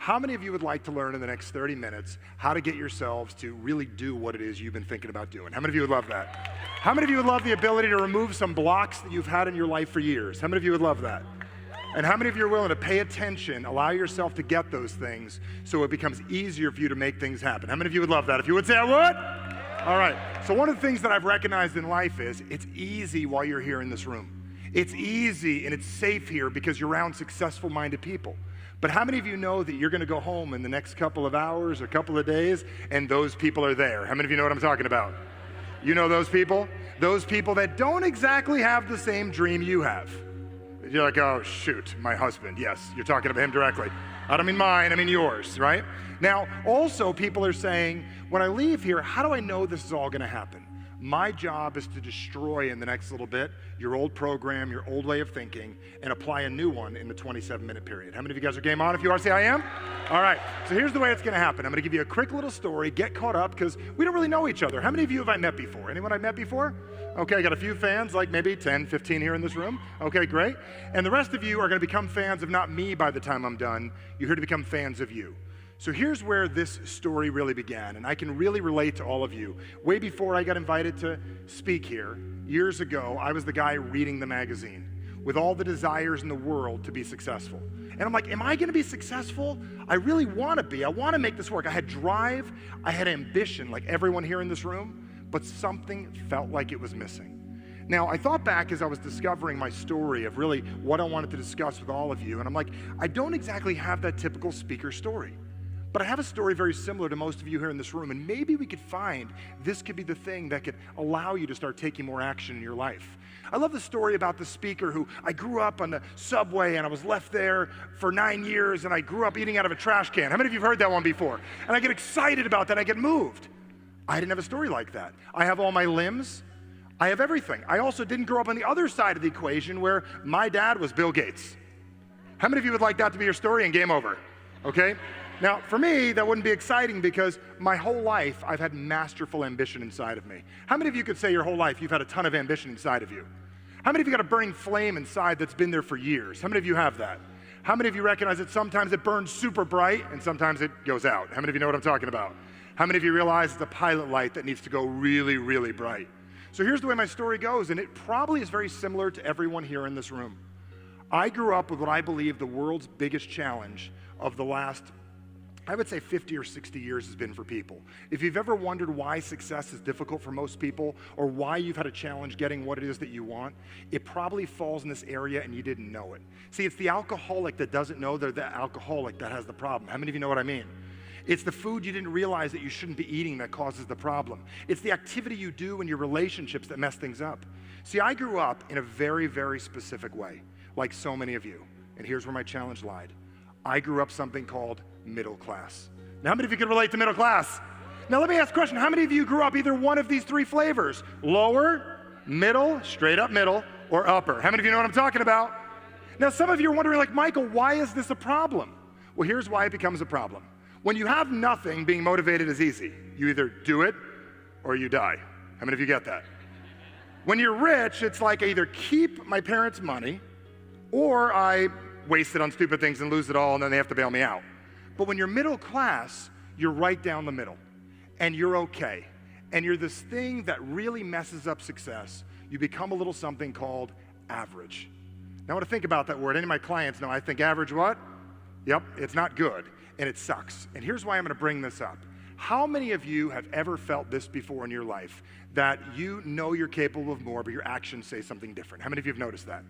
How many of you would like to learn in the next 30 minutes how to get yourselves to really do what it is you've been thinking about doing? How many of you would love that? How many of you would love the ability to remove some blocks that you've had in your life for years? How many of you would love that? And how many of you are willing to pay attention, allow yourself to get those things so it becomes easier for you to make things happen? How many of you would love that? If you would say, I would? All right. So one of the things that I've recognized in life is it's easy while you're here in this room. It's easy and it's safe here because you're around successful-minded people. But how many of you know that you're going to go home in the next couple of hours or couple of days and those people are there? How many of you know what I'm talking about? You know those people? Those people that don't exactly have the same dream you have. You're like, oh, shoot, my husband. Yes, you're talking about him directly. I don't mean mine, I mean yours, right? Now, also people are saying, when I leave here, how do I know this is all going to happen? My job is to destroy in the next little bit your old program, your old way of thinking, and apply a new one in the 27-minute period. How many of you guys are game on? If you are, say I am. All right, so here's the way it's gonna happen. I'm gonna give you a quick little story, get caught up, because we don't really know each other. How many of you have I met before? Anyone I've met before? Okay, I got a few fans, like maybe 10, 15 here in this room. Okay, great. And the rest of you are gonna become fans of not me by the time I'm done. You're here to become fans of you. So here's where this story really began, and I can really relate to all of you. Way before I got invited to speak here, years ago, I was the guy reading the magazine with all the desires in the world to be successful. And I'm like, am I gonna be successful? I really wanna be. I wanna make this work. I had drive, I had ambition, like everyone here in this room, but something felt like it was missing. Now, I thought back as I was discovering my story of really what I wanted to discuss with all of you, and I'm like, I don't exactly have that typical speaker story. But I have a story very similar to most of you here in this room, and maybe we could find this could be the thing that could allow you to start taking more action in your life. I love the story about the speaker who I grew up on the subway and I was left there for 9 years and I grew up eating out of a trash can. How many of you have heard that one before? And I get excited about that, I get moved. I didn't have a story like that. I have all my limbs, I have everything. I also didn't grow up on the other side of the equation where my dad was Bill Gates. How many of you would like that to be your story and game over? Okay? Now, for me, that wouldn't be exciting because my whole life, I've had masterful ambition inside of me. How many of you could say your whole life you've had a ton of ambition inside of you? How many of you got a burning flame inside that's been there for years? How many of you have that? How many of you recognize that sometimes it burns super bright and sometimes it goes out? How many of you know what I'm talking about? How many of you realize it's a pilot light that needs to go really, really bright? So here's the way my story goes, and it probably is very similar to everyone here in this room. I grew up with what I believe the world's biggest challenge of the last, I would say 50 or 60 years has been for people. If you've ever wondered why success is difficult for most people or why you've had a challenge getting what it is that you want, it probably falls in this area and you didn't know it. See, it's the alcoholic that doesn't know they're the alcoholic that has the problem. How many of you know what I mean? It's the food you didn't realize that you shouldn't be eating that causes the problem. It's the activity you do in your relationships that mess things up. See, I grew up in a very, very specific way, like so many of you. And here's where my challenge lied. I grew up something called middle class. Now, how many of you can relate to middle class? Now, let me ask a question. How many of you grew up either one of these three flavors? Lower, middle, straight up middle, or upper? How many of you know what I'm talking about? Now, some of you are wondering, like, Michael, why is this a problem? Well, here's why it becomes a problem. When you have nothing, being motivated is easy. You either do it or you die. How many of you get that? When you're rich, it's like I either keep my parents' money or I waste it on stupid things and lose it all and then they have to bail me out. But when you're middle class, you're right down the middle and you're okay. And you're this thing that really messes up success. You become a little something called average. Now I want to think about that word. Any of my clients know I think average what? Yep, it's not good and it sucks. And here's why I'm going to bring this up. How many of you have ever felt this before in your life, that you know you're capable of more, but your actions say something different? How many of you have noticed that?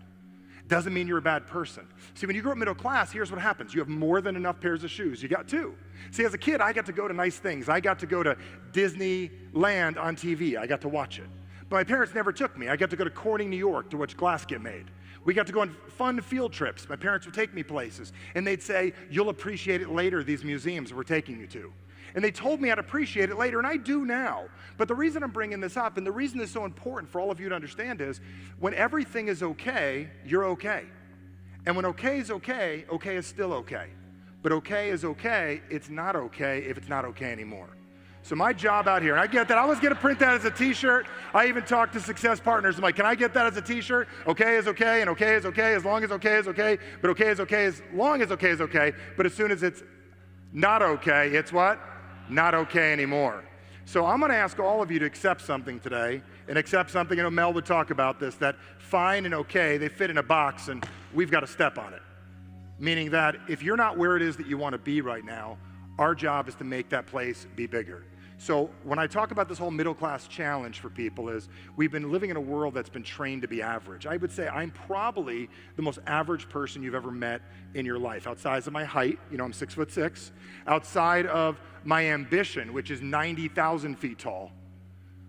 Doesn't mean you're a bad person. See, when you grow up middle class, here's what happens. You have more than enough pairs of shoes. You got two. See, as a kid, I got to go to nice things. I got to go to Disneyland on TV. I got to watch it. But my parents never took me. I got to go to Corning, New York to watch glass get made. We got to go on fun field trips. My parents would take me places, and they'd say, you'll appreciate it later, these museums we're taking you to. And they told me I'd appreciate it later, and I do now. But the reason I'm bringing this up, and the reason it's so important for all of you to understand is, when everything is okay, you're okay. And when okay is okay, okay is still okay. But okay is okay, it's not okay if it's not okay anymore. So my job out here, and I get that, I was gonna print that as a t-shirt. I even talked to success partners. I'm like, can I get that as a t-shirt? Okay is okay, and okay is okay, as long as okay is okay, but okay is okay as long as okay is okay, but as soon as it's Not okay. It's what? Not okay anymore. So I'm going to ask all of you to accept something today, and accept something, and Mel would talk about this, that fine and okay, they fit in a box, and we've got to step on it. Meaning that if you're not where it is that you want to be right now, our job is to make that place be bigger. So when I talk about this whole middle class challenge for people is we've been living in a world that's been trained to be average. I would say I'm probably the most average person you've ever met in your life. Outside of my height, I'm 6'6", outside of my ambition, which is 90,000 feet tall.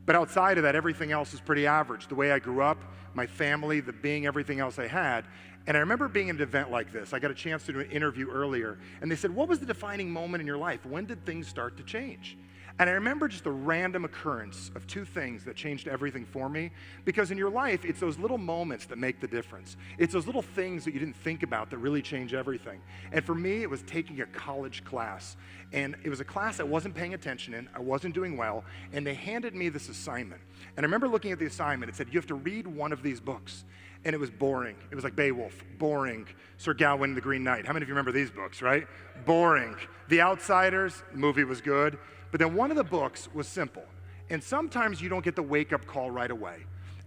But outside of that, everything else is pretty average. The way I grew up, my family, the being, everything else I had. And I remember being at an event like this. I got a chance to do an interview earlier, and they said, what was the defining moment in your life? When did things start to change? And I remember just the random occurrence of two things that changed everything for me. Because in your life, it's those little moments that make the difference. It's those little things that you didn't think about that really change everything. And for me, it was taking a college class. And it was a class I wasn't paying attention in, I wasn't doing well, and they handed me this assignment. And I remember looking at the assignment, it said, you have to read one of these books. And it was boring. It was like Beowulf, boring. Sir Gawain and the Green Knight. How many of you remember these books, right? Boring. The Outsiders, the movie was good. But then one of the books was simple. And sometimes you don't get the wake-up call right away.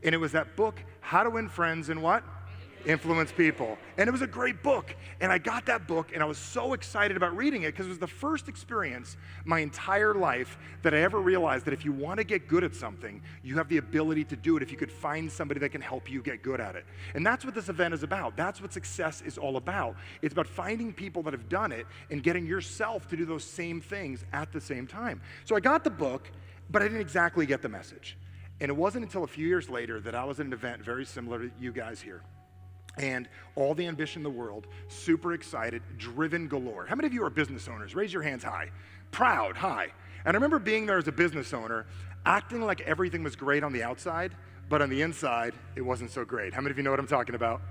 And it was that book, How to Win Friends and what? Influence People. And it was a great book. And I got that book, and I was so excited about reading it because it was the first experience my entire life that I ever realized that if you want to get good at something, you have the ability to do it if you could find somebody that can help you get good at it. And that's what this event is about. That's what success is all about. It's about finding people that have done it and getting yourself to do those same things at the same time. So I got the book, but I didn't exactly get the message. And it wasn't until a few years later that I was at an event very similar to you guys here. And all the ambition in the world, super excited, driven galore. How many of you are business owners? Raise your hands high. Proud, high. And I remember being there as a business owner, acting like everything was great on the outside, but on the inside, it wasn't so great. How many of you know what I'm talking about?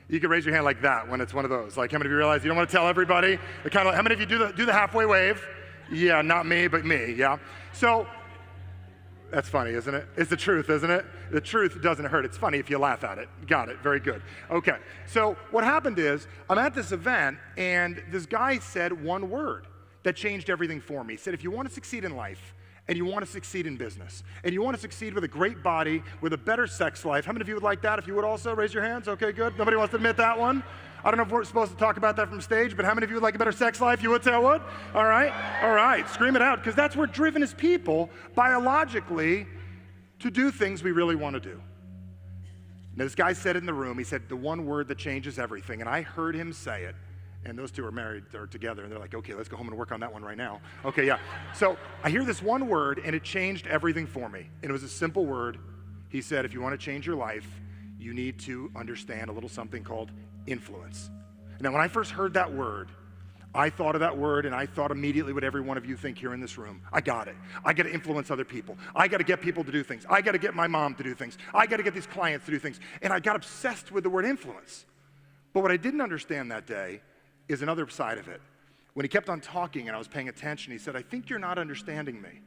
You can raise your hand like that when it's one of those. Like, how many of you realize you don't want to tell everybody? How many of you do the halfway wave? Yeah, not me, but me, yeah. So, that's funny, isn't it? It's the truth, isn't it? The truth doesn't hurt. It's funny if you laugh at it. Got it. Very good. Okay. So what happened is I'm at this event, and this guy said one word that changed everything for me. He said, if you want to succeed in life, and you want to succeed in business, and you want to succeed with a great body, with a better sex life, how many of you would like that? If you would also, raise your hands. Okay, good. Nobody wants to admit that one? I don't know if we're supposed to talk about that from stage, but how many of you would like a better sex life? You would say I would? All right, scream it out, because that's we're driven as people, biologically, to do things we really want to do. Now, this guy said it in the room, he said, the one word that changes everything, and I heard him say it, and those two are married, they're together, and they're like, okay, let's go home and work on that one right now. Okay, yeah. So I hear this one word, and it changed everything for me, and it was a simple word. He said, if you want to change your life, you need to understand a little something called influence. Now, when I first heard that word, I thought of that word, and I thought immediately what every one of you think here in this room. I got it. I got to influence other people. I got to get people to do things. I got to get my mom to do things. I got to get these clients to do things. And I got obsessed with the word influence. But what I didn't understand that day is another side of it. When he kept on talking and I was paying attention, he said, I think you're not understanding me.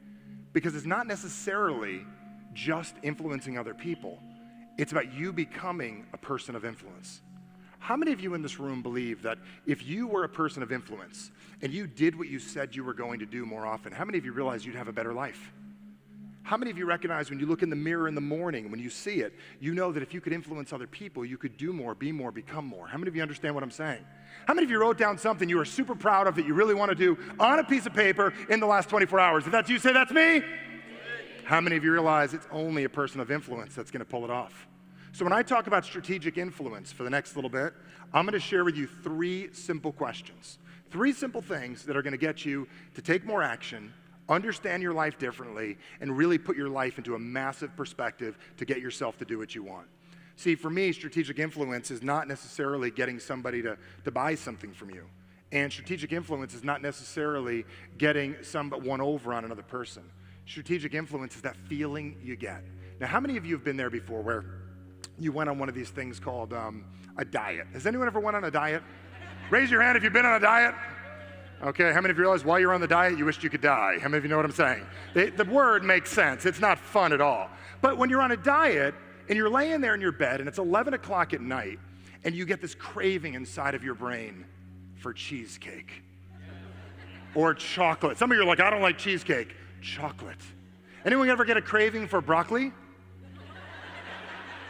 Because it's not necessarily just influencing other people. It's about you becoming a person of influence. How many of you in this room believe that if you were a person of influence and you did what you said you were going to do more often, how many of you realize you'd have a better life? How many of you recognize when you look in the mirror in the morning, when you see it, you know that if you could influence other people, you could do more, be more, become more? How many of you understand what I'm saying? How many of you wrote down something you are super proud of that you really want to do on a piece of paper in the last 24 hours? If that's you, say that's me. How many of you realize it's only a person of influence that's going to pull it off? So when I talk about strategic influence for the next little bit, I'm going to share with you 3 simple questions. 3 simple things that are going to get you to take more action, understand your life differently, and really put your life into a massive perspective to get yourself to do what you want. See, for me, strategic influence is not necessarily getting somebody to buy something from you. And strategic influence is not necessarily getting one over on another person. Strategic influence is that feeling you get. Now, how many of you have been there before where you went on one of these things called a diet? Has anyone ever went on a diet? Raise your hand if you've been on a diet. Okay, how many of you realize while you're on the diet, you wished you could die? How many of you know what I'm saying? The word makes sense. It's not fun at all. But when you're on a diet and you're laying there in your bed and it's 11 o'clock at night and you get this craving inside of your brain for cheesecake. or chocolate. Some of you are like, I don't like cheesecake. Chocolate. Anyone ever get a craving for broccoli?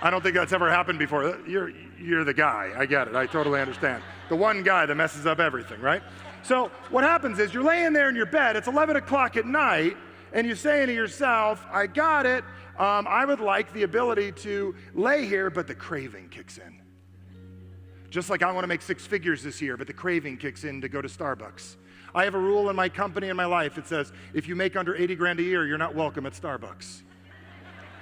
I don't think that's ever happened before. You're the guy. I get it. I totally understand. The one guy that messes up everything, right? So what happens is you're laying there in your bed. It's 11 o'clock at night, and you're saying to yourself, I got it. I would like the ability to lay here, but the craving kicks in. Just like I want to make 6 figures this year, but the craving kicks in to go to Starbucks. I have a rule in my company and my life. It says, if you make under 80 grand a year, you're not welcome at Starbucks.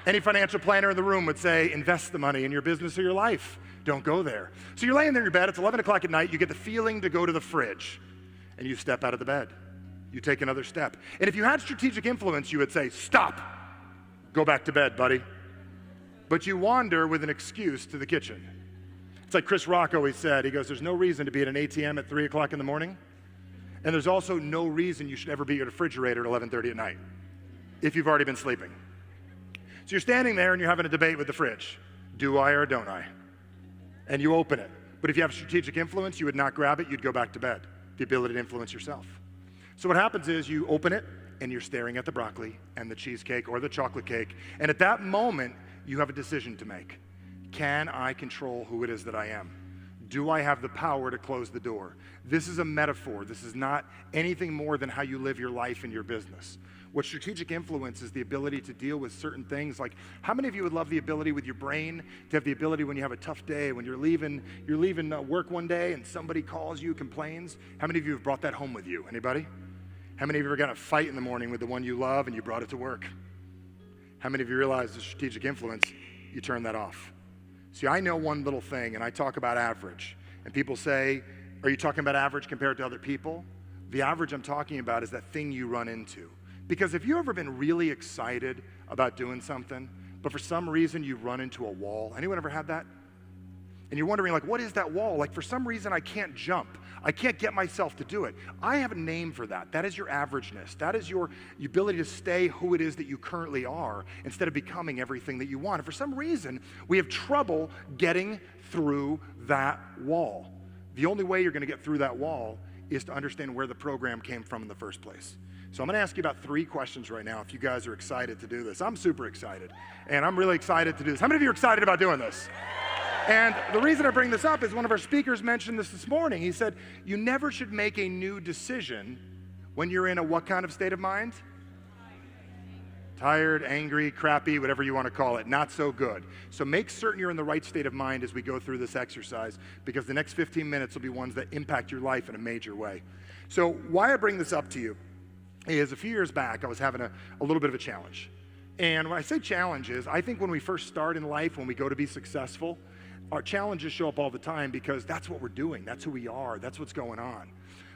Any financial planner in the room would say, invest the money in your business or your life. Don't go there. So you're laying there in your bed. It's 11 o'clock at night. You get the feeling to go to the fridge. And you step out of the bed. You take another step. And if you had strategic influence, you would say, stop. Go back to bed, buddy. But you wander with an excuse to the kitchen. It's like Chris Rock always said. He goes, there's no reason to be at an ATM at 3 o'clock in the morning. And there's also no reason you should ever be at a refrigerator at 11:30 at night if you've already been sleeping. So you're standing there and you're having a debate with the fridge. Do I or don't I? And you open it. But if you have strategic influence, you would not grab it. You'd go back to bed. The ability to influence yourself. So what happens is you open it and you're staring at the broccoli and the cheesecake or the chocolate cake. And at that moment, you have a decision to make. Can I control who it is that I am? Do I have the power to close the door? This is a metaphor. This is not anything more than how you live your life and your business. What strategic influence is the ability to deal with certain things. Like, how many of you would love the ability with your brain to have the ability when you have a tough day, when you're leaving work one day and somebody calls you, complains? How many of you have brought that home with you? Anybody? How many of you are going to fight in the morning with the one you love and you brought it to work? How many of you realize the strategic influence, you turn that off? See, I know one little thing, and I talk about average. And people say, are you talking about average compared to other people? The average I'm talking about is that thing you run into. Because if you've ever been really excited about doing something, but for some reason you run into a wall, anyone ever had that? And you're wondering, like, what is that wall? Like, for some reason I can't jump. I can't get myself to do it. I have a name for that. That is your averageness. That is your ability to stay who it is that you currently are instead of becoming everything that you want. And for some reason, we have trouble getting through that wall. The only way you're going to get through that wall is to understand where the program came from in the first place. So I'm going to ask you about 3 questions right now if you guys are excited to do this. I'm super excited, and I'm really excited to do this. How many of you are excited about doing this? And the reason I bring this up is one of our speakers mentioned this morning. He said, you never should make a new decision when you're in a what kind of state of mind? Tired, angry, crappy, whatever you want to call it, not so good. So make certain you're in the right state of mind as we go through this exercise, because the next 15 minutes will be ones that impact your life in a major way. So why I bring this up to you is a few years back, I was having a little bit of a challenge. And when I say challenges, I think when we first start in life, when we go to be successful, our challenges show up all the time because that's what we're doing. That's who we are. That's what's going on.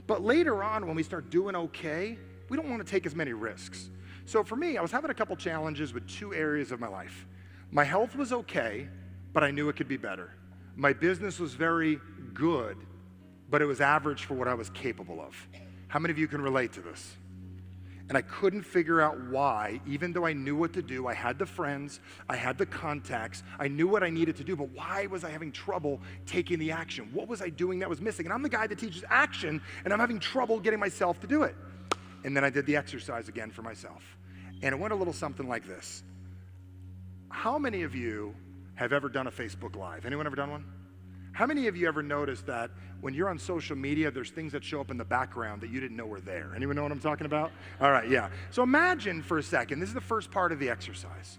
But later on, when we start doing okay, we don't want to take as many risks. So for me, I was having a couple challenges with 2 areas of my life. My health was okay, but I knew it could be better. My business was very good, but it was average for what I was capable of. How many of you can relate to this? And I couldn't figure out why, even though I knew what to do. I had the friends, I had the contacts, I knew what I needed to do, but why was I having trouble taking the action? What was I doing that was missing? And I'm the guy that teaches action, and I'm having trouble getting myself to do it. And then I did the exercise again for myself. And it went a little something like this. How many of you have ever done a Facebook Live? Anyone ever done one? How many of you ever noticed that when you're on social media, there's things that show up in the background that you didn't know were there? Anyone know what I'm talking about? All right, yeah. So imagine for a second, this is the first part of the exercise.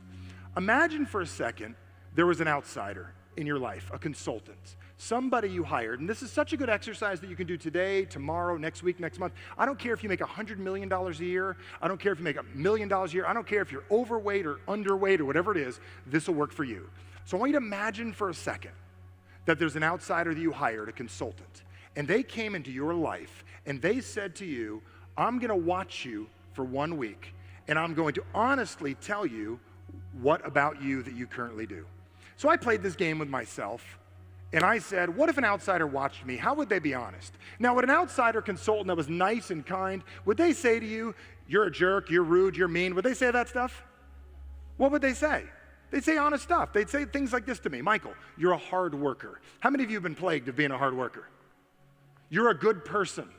Imagine for a second there was an outsider in your life, a consultant, somebody you hired. And this is such a good exercise that you can do today, tomorrow, next week, next month. I don't care if you make $100 million a year. I don't care if you make $1 million a year. I don't care if you're overweight or underweight or whatever it is. This will work for you. So I want you to imagine for a second that there's an outsider that you hired, a consultant, and they came into your life and they said to you, I'm going to watch you for 1 week and I'm going to honestly tell you what about you that you currently do. So I played this game with myself and I said, what if an outsider watched me? How would they be honest? Now, would an outsider consultant that was nice and kind, would they say to you, you're a jerk, you're rude, you're mean? Would they say that stuff? What would they say? They'd say honest stuff. They'd say things like this to me. Michael, you're a hard worker. How many of you have been plagued of being a hard worker? You're a good person.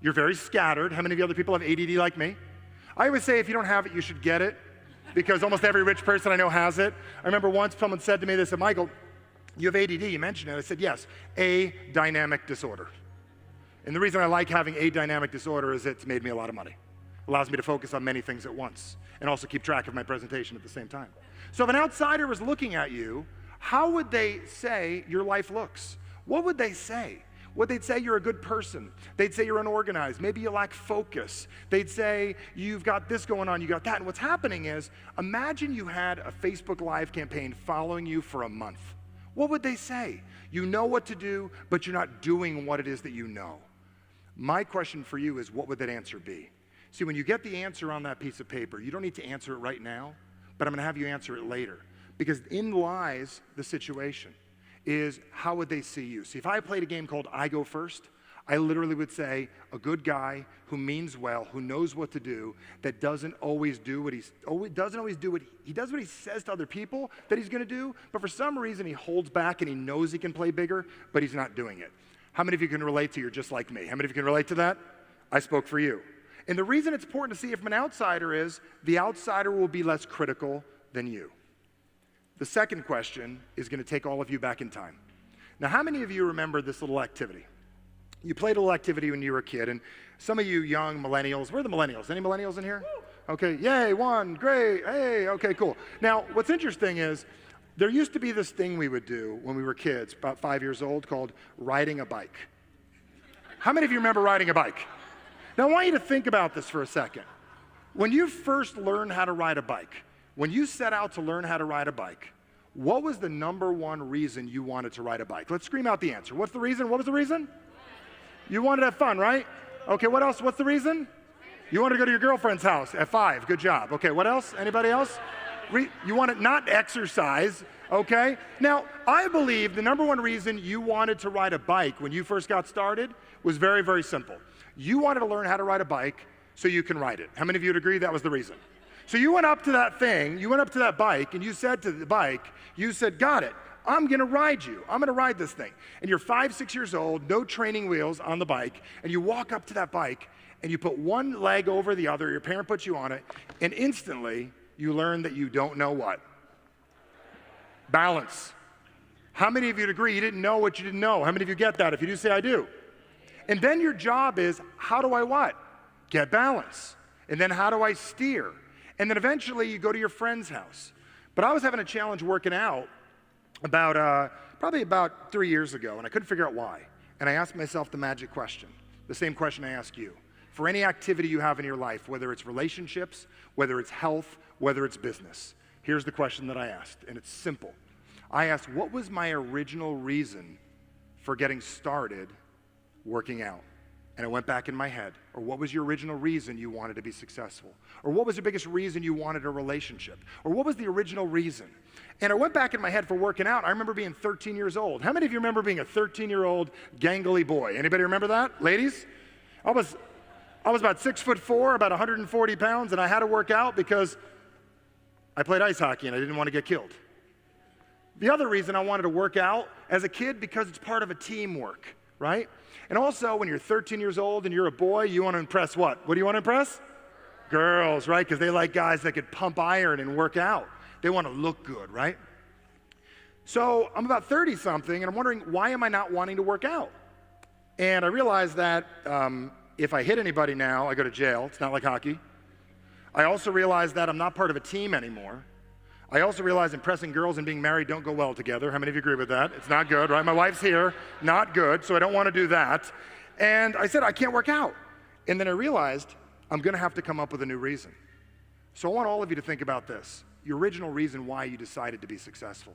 You're very scattered. How many of you other people have ADD like me? I always say if you don't have it, you should get it, because almost every rich person I know has it. I remember once someone said to me, they said, Michael, you have ADD, you mentioned it. I said, yes, a dynamic disorder. And the reason I like having a dynamic disorder is it's made me a lot of money. It allows me to focus on many things at once and also keep track of my presentation at the same time. So if an outsider was looking at you, how would they say your life looks? What would they say? Would they say you're a good person? They'd say you're unorganized. Maybe you lack focus. They'd say you've got this going on, you got that. And what's happening is, imagine you had a Facebook Live campaign following you for a month. What would they say? You know what to do, but you're not doing what it is that you know. My question for you is, what would that answer be? See, when you get the answer on that piece of paper, you don't need to answer it right now, but I'm going to have you answer it later. Because in lies the situation. Is how would they see you? See, if I played a game called I Go First, I literally would say a good guy who means well, who knows what to do, that doesn't always do what he does what he says to other people that he's going to do, but for some reason he holds back and he knows he can play bigger, but he's not doing it. How many of you can relate to you're just like me? How many of you can relate to that? I spoke for you. And the reason it's important to see if an outsider is, the outsider will be less critical than you. The second question is going to take all of you back in time. Now, how many of you remember this little activity? You played a little activity when you were a kid, and some of you young millennials, where are the millennials? Any millennials in here? Okay, yay, one, great, hey, okay, cool. Now, what's interesting is, there used to be this thing we would do when we were kids, about 5 years old, called riding a bike. How many of you remember riding a bike? Now, I want you to think about this for a second. When you first learned how to ride a bike, when you set out to learn how to ride a bike, what was the number one reason you wanted to ride a bike? Let's scream out the answer. What's the reason? What was the reason? You wanted to have fun, right? Okay, what else? What's the reason? You wanted to go to your girlfriend's house at 5. Good job. Okay, what else? Anybody else? You wanted not exercise, okay? Now, I believe the number one reason you wanted to ride a bike when you first got started was very, very simple. You wanted to learn how to ride a bike so you can ride it. How many of you would agree that was the reason? So you went up to that thing, you went up to that bike, and you said to the bike, you said, got it, I'm gonna ride you. I'm gonna ride this thing. And you're 5, 6 years old, no training wheels on the bike, and you walk up to that bike, and you put one leg over the other, your parent puts you on it, and instantly, you learn that you don't know what? Balance. How many of you would agree you didn't know what you didn't know? How many of you get that? If you do, say I do. And then your job is, how do I what? Get balance. And then how do I steer? And then eventually you go to your friend's house. But I was having a challenge working out probably about 3 years ago, and I couldn't figure out why. And I asked myself the magic question, the same question I ask you. For any activity you have in your life, whether it's relationships, whether it's health, whether it's business, here's the question that I asked, and it's simple. I asked, what was my original reason for getting started working out? And I went back in my head. Or what was your original reason you wanted to be successful? Or what was the biggest reason you wanted a relationship? Or what was the original reason? And I went back in my head for working out. I remember being 13 years old. How many of you remember being a 13-year-old gangly boy? Anybody remember that? Ladies? I was about 6'4", about 140 pounds, and I had to work out because I played ice hockey and I didn't want to get killed. The other reason I wanted to work out as a kid, because it's part of a teamwork, right? And also, when you're 13 years old and you're a boy, you want to impress what? What do you want to impress? Girls, right? Because they like guys that could pump iron and work out. They want to look good, right? So I'm about 30-something, and I'm wondering, why am I not wanting to work out? And I realized that if I hit anybody now, I go to jail. It's not like hockey. I also realized that I'm not part of a team anymore. I also realized impressing girls and being married don't go well together. How many of you agree with that? It's not good, right? My wife's here, not good, so I don't want to do that. And I said, I can't work out. And then I realized I'm going to have to come up with a new reason. So I want all of you to think about this. Your original reason why you decided to be successful.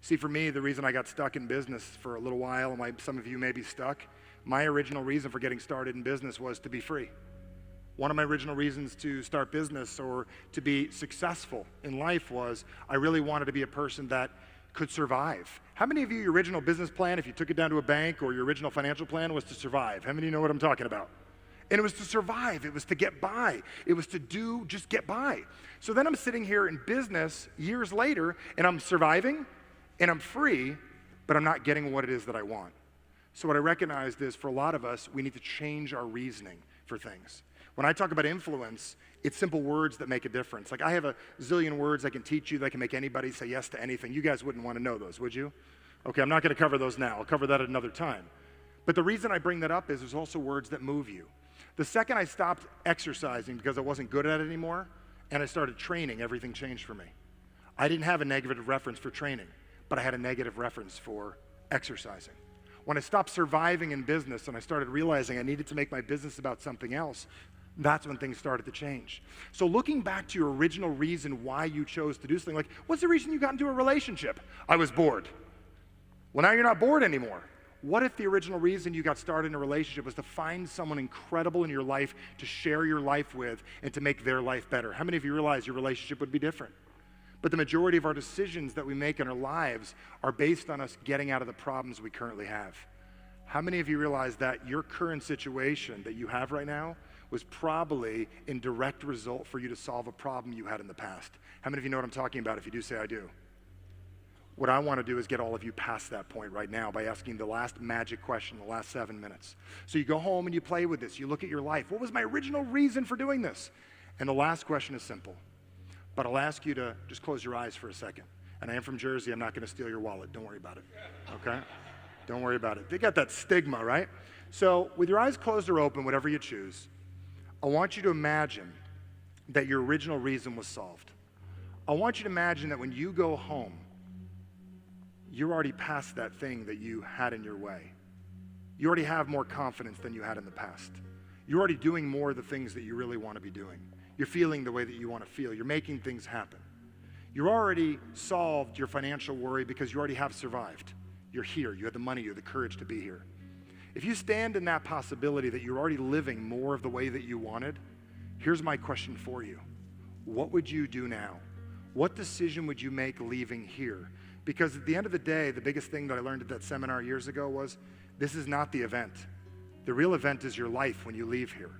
See, for me, the reason I got stuck in business for a little while, and why some of you may be stuck, my original reason for getting started in business was to be free. One of my original reasons to start business or to be successful in life was I really wanted to be a person that could survive. How many of you, your original business plan, if you took it down to a bank, or your original financial plan was to survive? How many of you know what I'm talking about? And it was to survive. It was to get by. It was to just get by. So then I'm sitting here in business years later, and I'm surviving, and I'm free, but I'm not getting what it is that I want. So what I recognized is for a lot of us, we need to change our reasoning for things. When I talk about influence, it's simple words that make a difference. Like I have a zillion words I can teach you that can make anybody say yes to anything. You guys wouldn't want to know those, would you? Okay, I'm not going to cover those now. I'll cover that at another time. But the reason I bring that up is there's also words that move you. The second I stopped exercising because I wasn't good at it anymore, and I started training, everything changed for me. I didn't have a negative reference for training, but I had a negative reference for exercising. When I stopped surviving in business and I started realizing I needed to make my business about something else, that's when things started to change. So looking back to your original reason why you chose to do something, like, what's the reason you got into a relationship? I was bored. Well, now you're not bored anymore. What if the original reason you got started in a relationship was to find someone incredible in your life to share your life with and to make their life better? How many of you realize your relationship would be different? But the majority of our decisions that we make in our lives are based on us getting out of the problems we currently have. How many of you realize that your current situation that you have right now was probably in direct result for you to solve a problem you had in the past? How many of you know what I'm talking about? If you do, say I do. What I want to do is get all of you past that point right now by asking the last magic question, the last 7 minutes. So you go home and you play with this. You look at your life. What was my original reason for doing this? And the last question is simple. But I'll ask you to just close your eyes for a second. And I am from Jersey. I'm not going to steal your wallet. Don't worry about it. Okay? Don't worry about it. They got that stigma, right? So with your eyes closed or open, whatever you choose, I want you to imagine that your original reason was solved. I want you to imagine that when you go home, you're already past that thing that you had in your way. You already have more confidence than you had in the past. You're already doing more of the things that you really want to be doing. You're feeling the way that you want to feel. You're making things happen. You're already solved your financial worry because you already have survived. You're here. You have the money. You have the courage to be here. If you stand in that possibility that you're already living more of the way that you wanted, here's my question for you. What would you do now? What decision would you make leaving here? Because at the end of the day, the biggest thing that I learned at that seminar years ago was this is not the event. The real event is your life when you leave here.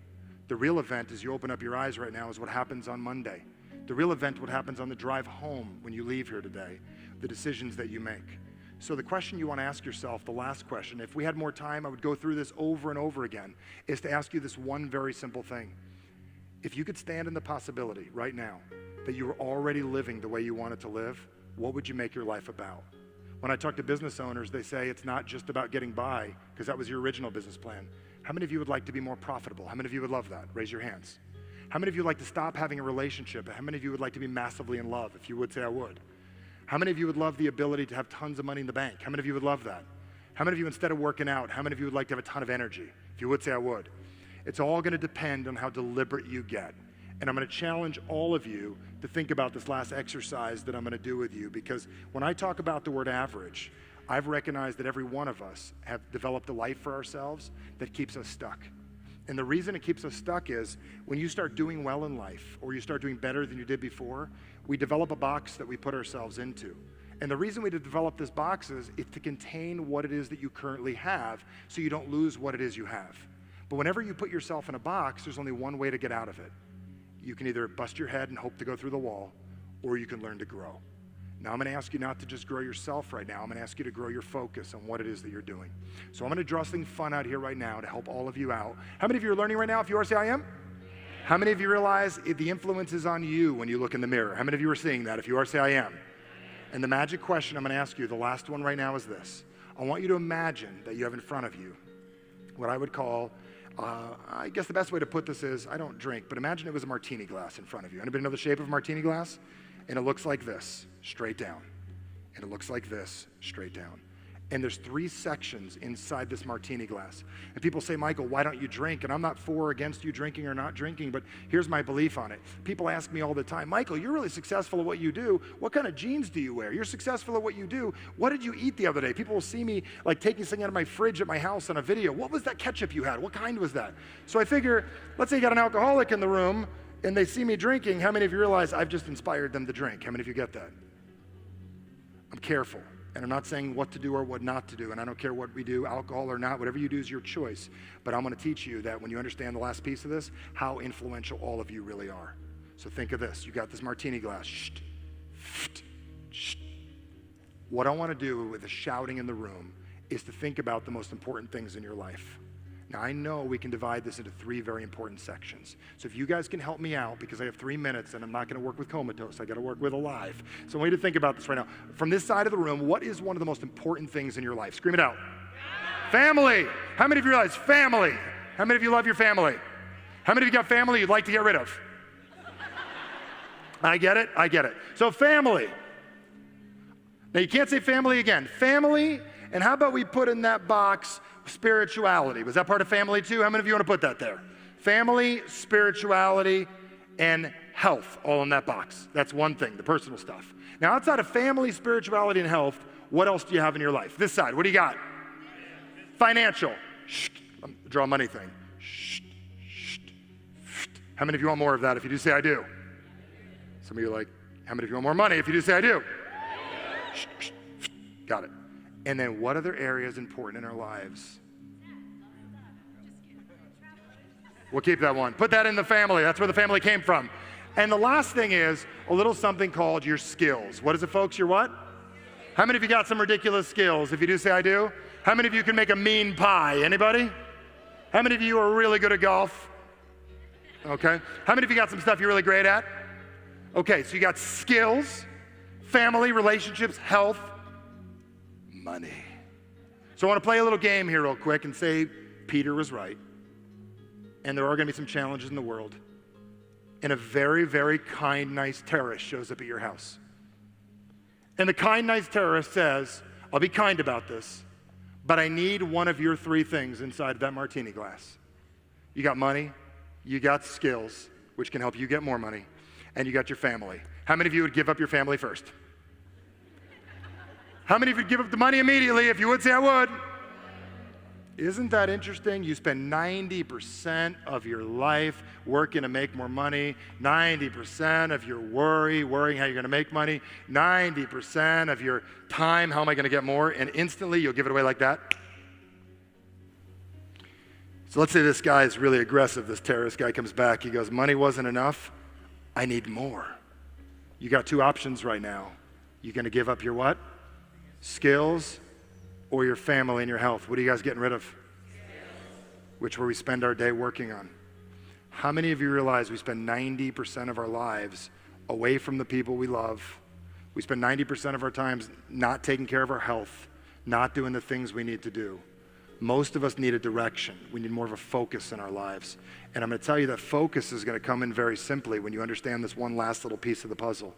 The real event, as you open up your eyes right now, is what happens on Monday. The real event, what happens on the drive home when you leave here today, the decisions that you make. So the question you want to ask yourself, the last question, if we had more time, I would go through this over and over again, is to ask you this one very simple thing. If you could stand in the possibility right now that you were already living the way you wanted to live, what would you make your life about? When I talk to business owners, they say it's not just about getting by, because that was your original business plan. How many of you would like to be more profitable? How many of you would love that? Raise your hands. How many of you would like to stop having a relationship? How many of you would like to be massively in love? If you would, say I would. How many of you would love the ability to have tons of money in the bank? How many of you would love that? How many of you, instead of working out, how many of you would like to have a ton of energy? If you would, say I would. It's all going to depend on how deliberate you get. And I'm going to challenge all of you to think about this last exercise that I'm going to do with you, because when I talk about the word average, I've recognized that every one of us have developed a life for ourselves that keeps us stuck. And the reason it keeps us stuck is when you start doing well in life or you start doing better than you did before, we develop a box that we put ourselves into. And the reason we develop this box is to contain what it is that you currently have so you don't lose what it is you have. But whenever you put yourself in a box, there's only one way to get out of it. You can either bust your head and hope to go through the wall, or you can learn to grow. Now I'm going to ask you not to just grow yourself right now. I'm going to ask you to grow your focus on what it is that you're doing. So I'm going to draw something fun out here right now to help all of you out. How many of you are learning right now? If you are, say I am. How many of you realize the influence is on you when you look in the mirror? How many of you are seeing that? If you are, say I am. And the magic question I'm going to ask you, the last one right now, is this. I want you to imagine that you have in front of you what I would call, I guess the best way to put this is, I don't drink, but imagine it was a martini glass in front of you. Anybody know the shape of a martini glass? And it looks like this, straight down. And it looks like this, straight down. And there's 3 sections inside this martini glass. And people say, Michael, why don't you drink? And I'm not for or against you drinking or not drinking, but here's my belief on it. People ask me all the time, Michael, you're really successful at what you do. What kind of jeans do you wear? You're successful at what you do. What did you eat the other day? People will see me like taking something out of my fridge at my house on a video. What was that ketchup you had? What kind was that? So I figure, let's say you got an alcoholic in the room and they see me drinking. How many of you realize I've just inspired them to drink? How many of you get that? I'm careful. And I'm not saying what to do or what not to do. And I don't care what we do, alcohol or not. Whatever you do is your choice. But I'm going to teach you that when you understand the last piece of this, how influential all of you really are. So think of this. You got this martini glass. What I want to do with the shouting in the room is to think about the most important things in your life. Now, I know we can divide this into 3 very important sections. So if you guys can help me out, because I have 3 minutes and I'm not going to work with comatose, I got to work with alive. So I want you to think about this right now. From this side of the room, what is one of the most important things in your life? Scream it out. Family. How many of you realize family? How many of you love your family? How many of you got family you'd like to get rid of? I get it. So family. Now you can't say family again. Family, and how about we put in that box spirituality? Was that part of family too? How many of you want to put that there? Family, spirituality, and health, all in that box. That's one thing, the personal stuff. Now outside of family, spirituality, and health, what else do you have in your life? This side, what do you got? Financial. Shh, draw a money thing. Shh, shh, shh. How many of you want more of that if you do say I do? Some of you are like, how many of you want more money if you do say I do? Shh, shh, shh. Got it. And then what other area is important in our lives? We'll keep that one. Put that in the family. That's where the family came from. And the last thing is a little something called your skills. What is it, folks? Your what? How many of you got some ridiculous skills? If you do say I do. How many of you can make a mean pie? Anybody? How many of you are really good at golf? Okay. How many of you got some stuff you're really great at? Okay, so you got skills, family, relationships, health, money. So I want to play a little game here real quick and say Peter was right. And there are going to be some challenges in the world. And a very, very kind, nice terrorist shows up at your house. And the kind, nice terrorist says, I'll be kind about this, but I need one of your 3 things inside that martini glass. You got money, you got skills, which can help you get more money, and you got your family. How many of you would give up your family first? How many of you would give up the money immediately? If you would, say I would. Isn't that interesting? You spend 90% of your life working to make more money, 90% of your worrying how you're going to make money, 90% of your time, how am I going to get more, and instantly you'll give it away like that. So let's say this guy is really aggressive. This terrorist guy comes back. He goes, money wasn't enough. I need more. You got 2 options right now. You're going to give up your what? Skills, or your family and your health. What are you guys getting rid of? Which where we spend our day working on. How many of you realize we spend 90% of our lives away from the people we love? We spend 90% of our times not taking care of our health, not doing the things we need to do. Most of us need a direction. We need more of a focus in our lives. And I'm going to tell you that focus is going to come in very simply when you understand this one last little piece of the puzzle.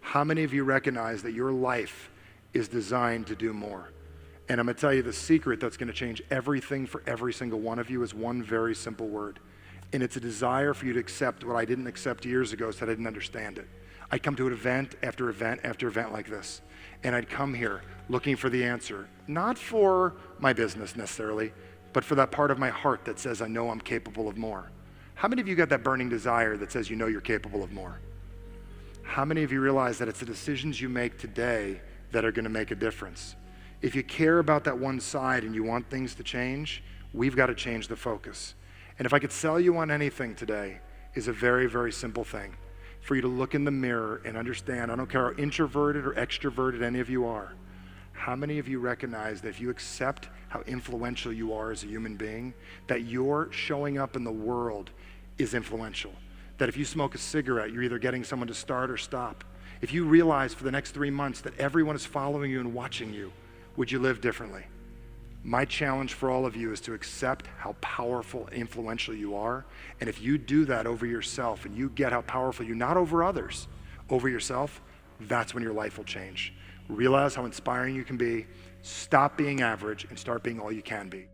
How many of you recognize that your life is designed to do more? And I'm going to tell you the secret that's going to change everything for every single one of you is one very simple word. And it's a desire for you to accept what I didn't accept years ago, so that I didn't understand it. I'd come to an event after event after event like this. And I'd come here looking for the answer, not for my business necessarily, but for that part of my heart that says, I know I'm capable of more. How many of you got that burning desire that says you know you're capable of more? How many of you realize that it's the decisions you make today that are going to make a difference? If you care about that one side and you want things to change, we've got to change the focus. And if I could sell you on anything today, is a very, very simple thing. For you to look in the mirror and understand, I don't care how introverted or extroverted any of you are, how many of you recognize that if you accept how influential you are as a human being, that your showing up in the world is influential? That if you smoke a cigarette, you're either getting someone to start or stop. If you realize for the next 3 months that everyone is following you and watching you, would you live differently? My challenge for all of you is to accept how powerful and influential you are. And if you do that over yourself and you get how powerful you, not over others, over yourself, that's when your life will change. Realize how inspiring you can be, stop being average, and start being all you can be.